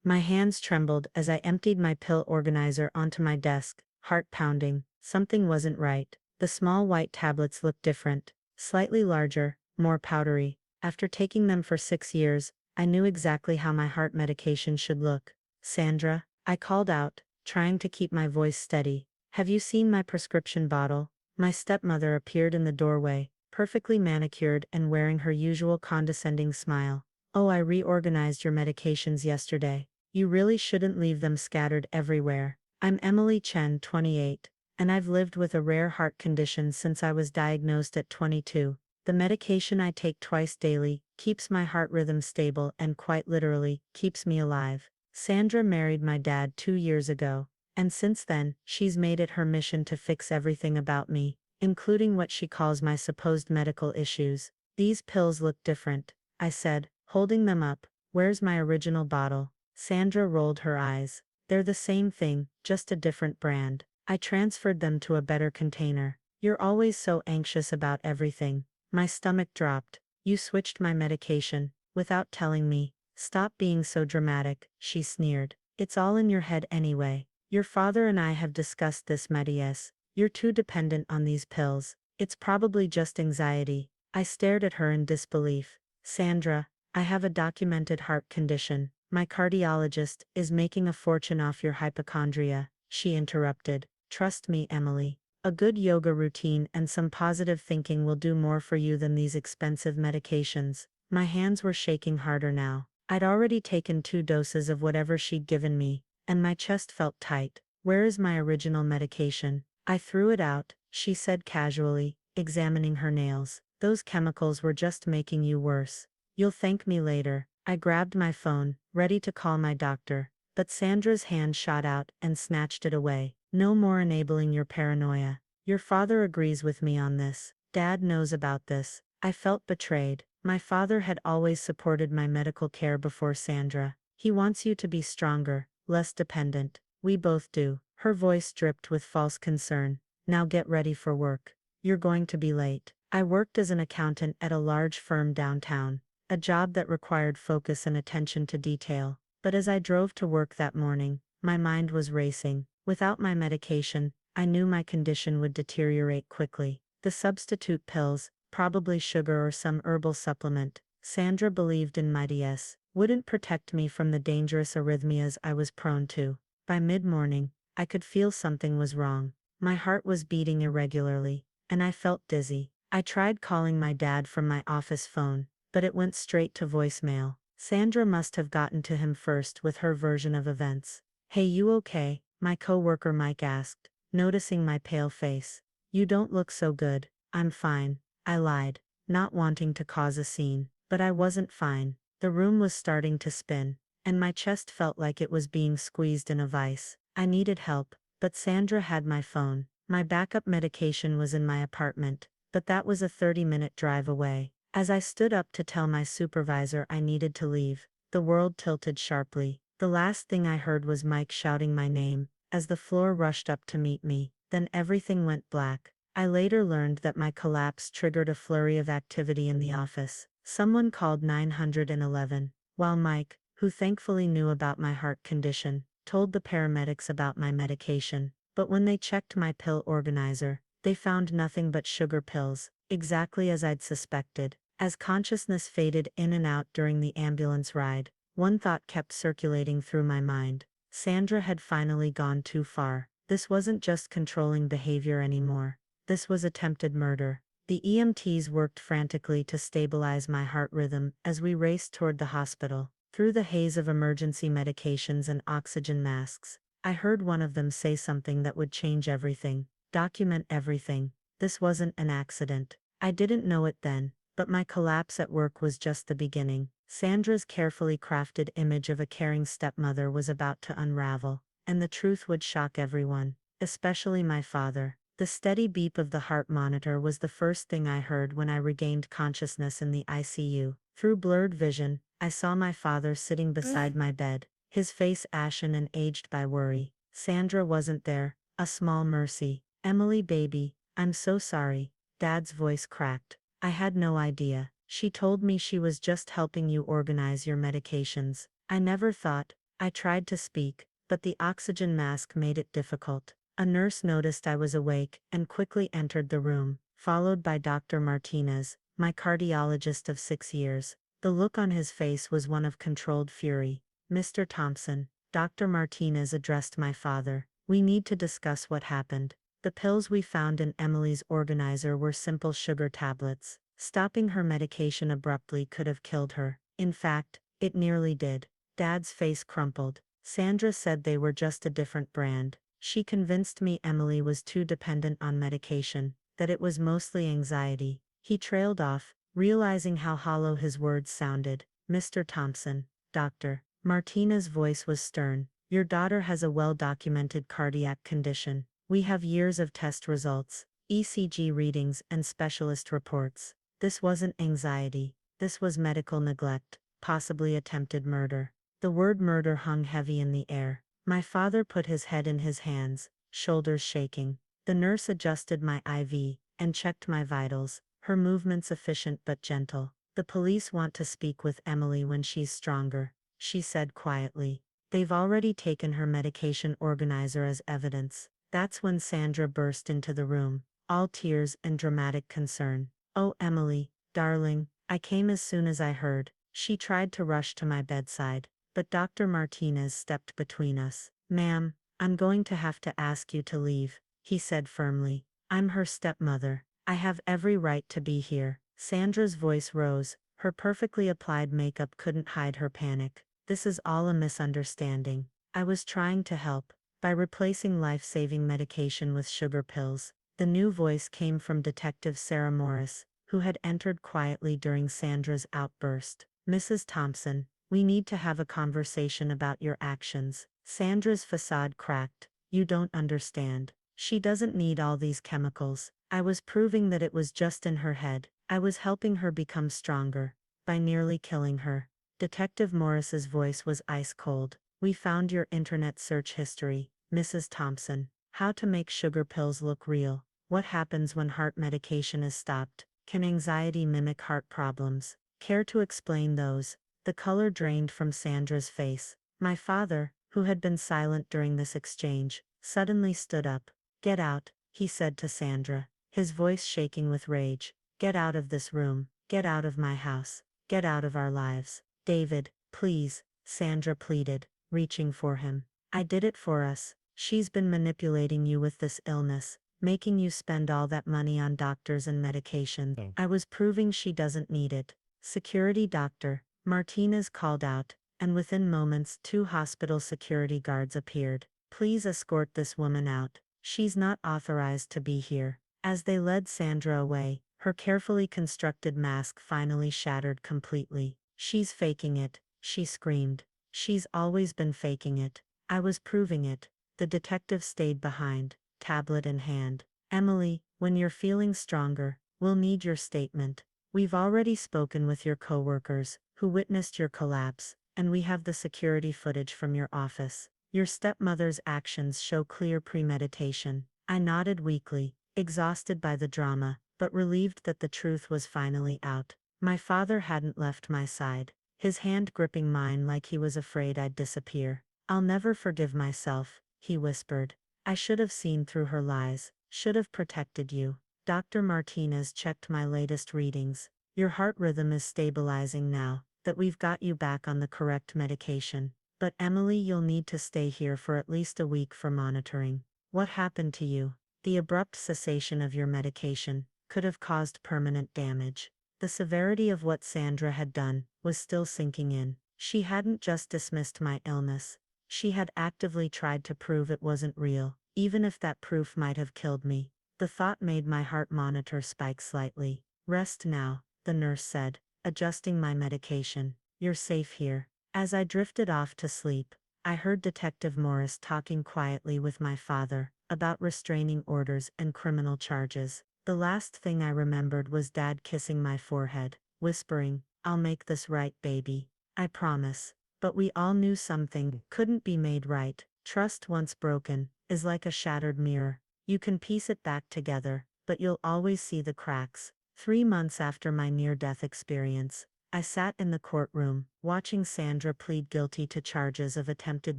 My hands trembled as I emptied my pill organizer onto my desk, heart pounding. Something wasn't right. The small white tablets looked different, slightly larger, more powdery. After taking them for 6 years, I knew exactly how my heart medication should look. Sandra, I called out, trying to keep my voice steady. Have you seen my prescription bottle? My stepmother appeared in the doorway, perfectly manicured and wearing her usual condescending smile. Oh, I reorganized your medications yesterday. You really shouldn't leave them scattered everywhere. I'm Emily Chen, 28, and I've lived with a rare heart condition since I was diagnosed at 22. The medication I take twice daily keeps my heart rhythm stable and quite literally keeps me alive. Sandra married my dad 2 years ago, and since then, she's made it her mission to fix everything about me, including what she calls my supposed medical issues. These pills look different, I said, holding them up. Where's my original bottle? Sandra rolled her eyes. They're the same thing, just a different brand. I transferred them to a better container. You're always so anxious about everything. My stomach dropped. You switched my medication, without telling me. Stop being so dramatic, she sneered. It's all in your head anyway. Your father and I have discussed this, Matthias. You're too dependent on these pills. It's probably just anxiety. I stared at her in disbelief. Sandra, I have a documented heart condition. My cardiologist is making a fortune off your hypochondria, she interrupted. Trust me, Emily. A good yoga routine and some positive thinking will do more for you than these expensive medications. My hands were shaking harder now. I'd already taken 2 doses of whatever she'd given me, and my chest felt tight. Where is my original medication? I threw it out, she said casually, examining her nails. Those chemicals were just making you worse. You'll thank me later. I grabbed my phone, ready to call my doctor, but Sandra's hand shot out and snatched it away. No more enabling your paranoia. Your father agrees with me on this. Dad knows about this. I felt betrayed. My father had always supported my medical care before Sandra. He wants you to be stronger, less dependent. We both do. Her voice dripped with false concern. Now get ready for work. You're going to be late. I worked as an accountant at a large firm downtown, a job that required focus and attention to detail. But as I drove to work that morning, my mind was racing. Without my medication, I knew my condition would deteriorate quickly. The substitute pills, probably sugar or some herbal supplement, Sandra believed in Mighty's, wouldn't protect me from the dangerous arrhythmias I was prone to. By mid-morning, I could feel something was wrong. My heart was beating irregularly, and I felt dizzy. I tried calling my dad from my office phone, but it went straight to voicemail. Sandra must have gotten to him first with her version of events. Hey, you okay? My coworker Mike asked, noticing my pale face. You don't look so good. I'm fine, I lied, not wanting to cause a scene. But I wasn't fine. The room was starting to spin, and my chest felt like it was being squeezed in a vice. I needed help, but Sandra had my phone. My backup medication was in my apartment, but that was a 30-minute drive away. As I stood up to tell my supervisor I needed to leave, the world tilted sharply. The last thing I heard was Mike shouting my name, as the floor rushed up to meet me. Then everything went black. I later learned that my collapse triggered a flurry of activity in the office. Someone called 911, while Mike, who thankfully knew about my heart condition, told the paramedics about my medication. But when they checked my pill organizer, they found nothing but sugar pills, exactly as I'd suspected. As consciousness faded in and out during the ambulance ride, one thought kept circulating through my mind. Sandra had finally gone too far. This wasn't just controlling behavior anymore. This was attempted murder. The EMTs worked frantically to stabilize my heart rhythm as we raced toward the hospital. Through the haze of emergency medications and oxygen masks, I heard one of them say something that would change everything. Document everything. This wasn't an accident. I didn't know it then, but my collapse at work was just the beginning. Sandra's carefully crafted image of a caring stepmother was about to unravel, and the truth would shock everyone, especially my father. The steady beep of the heart monitor was the first thing I heard when I regained consciousness in the ICU. Through blurred vision, I saw my father sitting beside my bed, his face ashen and aged by worry. Sandra wasn't there, a small mercy. Emily, baby, I'm so sorry. Dad's voice cracked. I had no idea. She told me she was just helping you organize your medications. I never thought. I tried to speak, but the oxygen mask made it difficult. A nurse noticed I was awake and quickly entered the room, followed by Dr. Martinez, my cardiologist of 6 years. The look on his face was one of controlled fury. Mr. Thompson, Dr. Martinez addressed my father. We need to discuss what happened. The pills we found in Emily's organizer were simple sugar tablets. Stopping her medication abruptly could have killed her. In fact, it nearly did. Dad's face crumpled. Sandra said they were just a different brand. She convinced me Emily was too dependent on medication, that it was mostly anxiety. He trailed off, realizing how hollow his words sounded. Mr. Thompson, Dr. Martinez's voice was stern. Your daughter has a well-documented cardiac condition. We have years of test results, ECG readings and specialist reports. This wasn't anxiety. This was medical neglect, possibly attempted murder. The word murder hung heavy in the air. My father put his head in his hands, shoulders shaking. The nurse adjusted my IV and checked my vitals, her movements efficient but gentle. The police want to speak with Emily when she's stronger, she said quietly. They've already taken her medication organizer as evidence. That's when Sandra burst into the room, all tears and dramatic concern. Oh, Emily, darling, I came as soon as I heard. She tried to rush to my bedside, but Dr. Martinez stepped between us. Ma'am, I'm going to have to ask you to leave, he said firmly. I'm her stepmother. I have every right to be here. Sandra's voice rose. Her perfectly applied makeup couldn't hide her panic. This is all a misunderstanding. I was trying to help by replacing life-saving medication with sugar pills. The new voice came from Detective Sarah Morris, who had entered quietly during Sandra's outburst. Mrs. Thompson, we need to have a conversation about your actions. Sandra's facade cracked. You don't understand. She doesn't need all these chemicals. I was proving that it was just in her head. I was helping her become stronger by nearly killing her. Detective Morris's voice was ice cold. We found your internet search history, Mrs. Thompson. How to make sugar pills look real. What happens when heart medication is stopped? Can anxiety mimic heart problems? Care to explain those? The color drained from Sandra's face. My father, who had been silent during this exchange, suddenly stood up. Get out, he said to Sandra, his voice shaking with rage. Get out of this room. Get out of my house. Get out of our lives. David, please, Sandra pleaded, reaching for him. I did it for us. She's been manipulating you with this illness, making you spend all that money on doctors and medication. I was proving she doesn't need it. Security doctor, Martinez called out, and within moments 2 hospital security guards appeared. Please escort this woman out. She's not authorized to be here. As they led Sandra away, her carefully constructed mask finally shattered completely. She's faking it, she screamed. She's always been faking it. I was proving it. The detective stayed behind, tablet in hand. Emily, when you're feeling stronger, we'll need your statement. We've already spoken with your coworkers, who witnessed your collapse, and we have the security footage from your office. Your stepmother's actions show clear premeditation. I nodded weakly, exhausted by the drama, but relieved that the truth was finally out. My father hadn't left my side, his hand gripping mine like he was afraid I'd disappear. I'll never forgive myself, he whispered. I should have seen through her lies, should have protected you. Dr. Martinez checked my latest readings. Your heart rhythm is stabilizing now that we've got you back on the correct medication. But Emily, you'll need to stay here for at least a week for monitoring. What happened to you? The abrupt cessation of your medication could have caused permanent damage. The severity of what Sandra had done was still sinking in. She hadn't just dismissed my illness. She had actively tried to prove it wasn't real, even if that proof might have killed me. The thought made my heart monitor spike slightly. Rest now, the nurse said, adjusting my medication. You're safe here. As I drifted off to sleep, I heard Detective Morris talking quietly with my father about restraining orders and criminal charges. The last thing I remembered was Dad kissing my forehead, whispering, I'll make this right, baby. I promise. But we all knew something couldn't be made right. Trust once broken is like a shattered mirror. You can piece it back together, but you'll always see the cracks. 3 months after my near-death experience, I sat in the courtroom, watching Sandra plead guilty to charges of attempted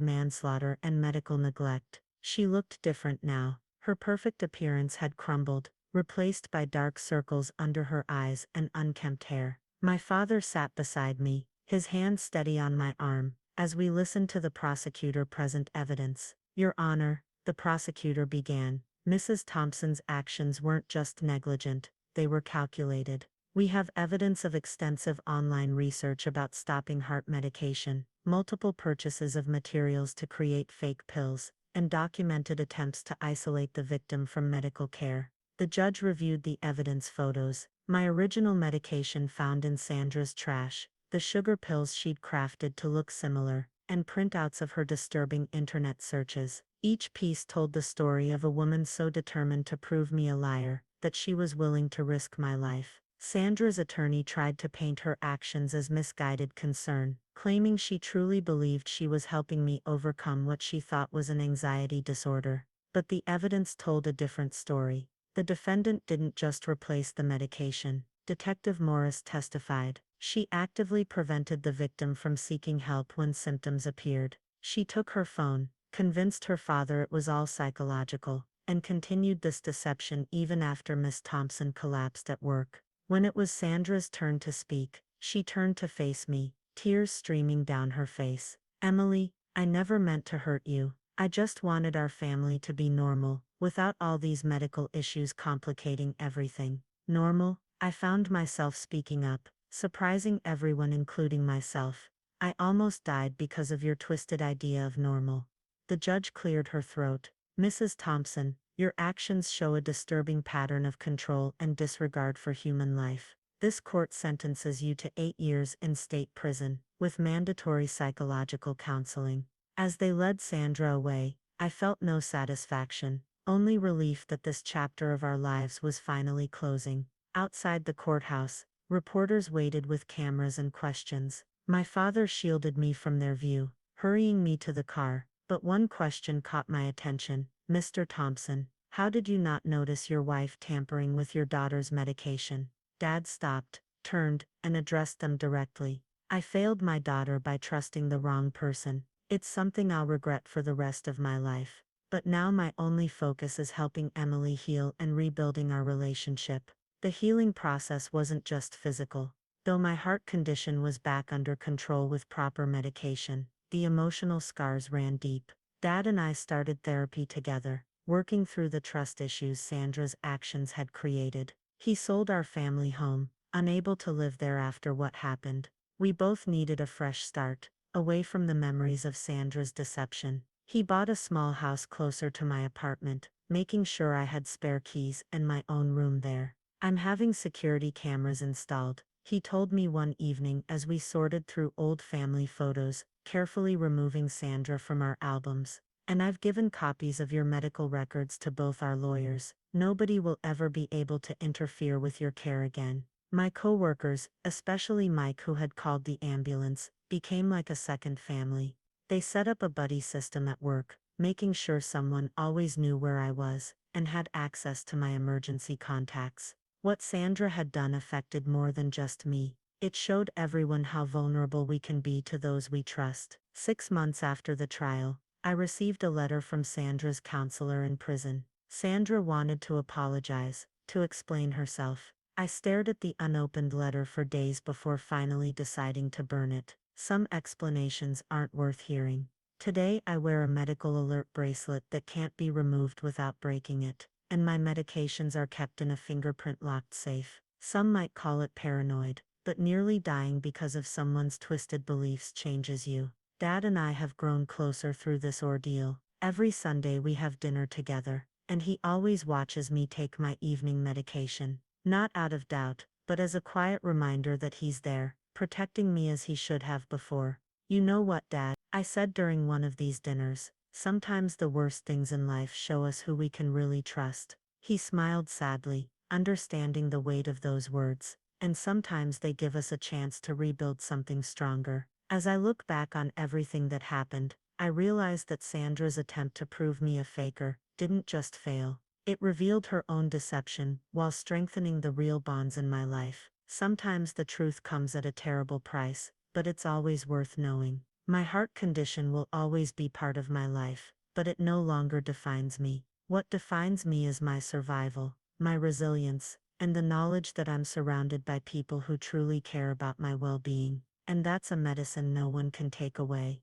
manslaughter and medical neglect. She looked different now. Her perfect appearance had crumbled, replaced by dark circles under her eyes and unkempt hair. My father sat beside me, his hand steady on my arm, as we listened to the prosecutor present evidence. Your Honor, the prosecutor began, Mrs. Thompson's actions weren't just negligent, they were calculated. We have evidence of extensive online research about stopping heart medication, multiple purchases of materials to create fake pills, and documented attempts to isolate the victim from medical care. The judge reviewed the evidence photos, my original medication found in Sandra's trash, the sugar pills she'd crafted to look similar, and printouts of her disturbing internet searches. Each piece told the story of a woman so determined to prove me a liar, that she was willing to risk my life. Sandra's attorney tried to paint her actions as misguided concern, claiming she truly believed she was helping me overcome what she thought was an anxiety disorder. But the evidence told a different story. The defendant didn't just replace the medication. Detective Morris testified. She actively prevented the victim from seeking help when symptoms appeared. She took her phone, convinced her father it was all psychological, and continued this deception even after Miss Thompson collapsed at work. When it was Sandra's turn to speak, she turned to face me, tears streaming down her face. Emily, I never meant to hurt you. I just wanted our family to be normal, without all these medical issues complicating everything. Normal? I found myself speaking up, surprising everyone including myself. I almost died because of your twisted idea of normal. The judge cleared her throat. Mrs. Thompson, your actions show a disturbing pattern of control and disregard for human life. This court sentences you to 8 years in state prison, with mandatory psychological counseling. As they led Sandra away, I felt no satisfaction, only relief that this chapter of our lives was finally closing. Outside the courthouse, reporters waited with cameras and questions. My father shielded me from their view, hurrying me to the car, but one question caught my attention. Mr. Thompson, how did you not notice your wife tampering with your daughter's medication? Dad stopped, turned, and addressed them directly. I failed my daughter by trusting the wrong person. It's something I'll regret for the rest of my life. But now my only focus is helping Emily heal and rebuilding our relationship. The healing process wasn't just physical. Though my heart condition was back under control with proper medication, the emotional scars ran deep. Dad and I started therapy together, working through the trust issues Sandra's actions had created. He sold our family home, unable to live there after what happened. We both needed a fresh start, away from the memories of Sandra's deception. He bought a small house closer to my apartment, making sure I had spare keys and my own room there. I'm having security cameras installed, he told me one evening as we sorted through old family photos, carefully removing Sandra from our albums. And I've given copies of your medical records to both our lawyers. Nobody will ever be able to interfere with your care again. My coworkers, especially Mike who had called the ambulance, became like a second family. They set up a buddy system at work, making sure someone always knew where I was, and had access to my emergency contacts. What Sandra had done affected more than just me. It showed everyone how vulnerable we can be to those we trust. 6 months after the trial, I received a letter from Sandra's counselor in prison. Sandra wanted to apologize, to explain herself. I stared at the unopened letter for days before finally deciding to burn it. Some explanations aren't worth hearing. Today I wear a medical alert bracelet that can't be removed without breaking it, and my medications are kept in a fingerprint-locked safe. Some might call it paranoid, but nearly dying because of someone's twisted beliefs changes you. Dad and I have grown closer through this ordeal. Every Sunday we have dinner together, and he always watches me take my evening medication. Not out of doubt, but as a quiet reminder that he's there, protecting me as he should have before. You know what, Dad? I said during one of these dinners. Sometimes the worst things in life show us who we can really trust. He smiled sadly, understanding the weight of those words. And sometimes they give us a chance to rebuild something stronger. As I look back on everything that happened, I realize that Sandra's attempt to prove me a faker didn't just fail. It revealed her own deception while strengthening the real bonds in my life. Sometimes the truth comes at a terrible price, but it's always worth knowing. My heart condition will always be part of my life, but it no longer defines me. What defines me is my survival, my resilience, and the knowledge that I'm surrounded by people who truly care about my well-being. And that's a medicine no one can take away.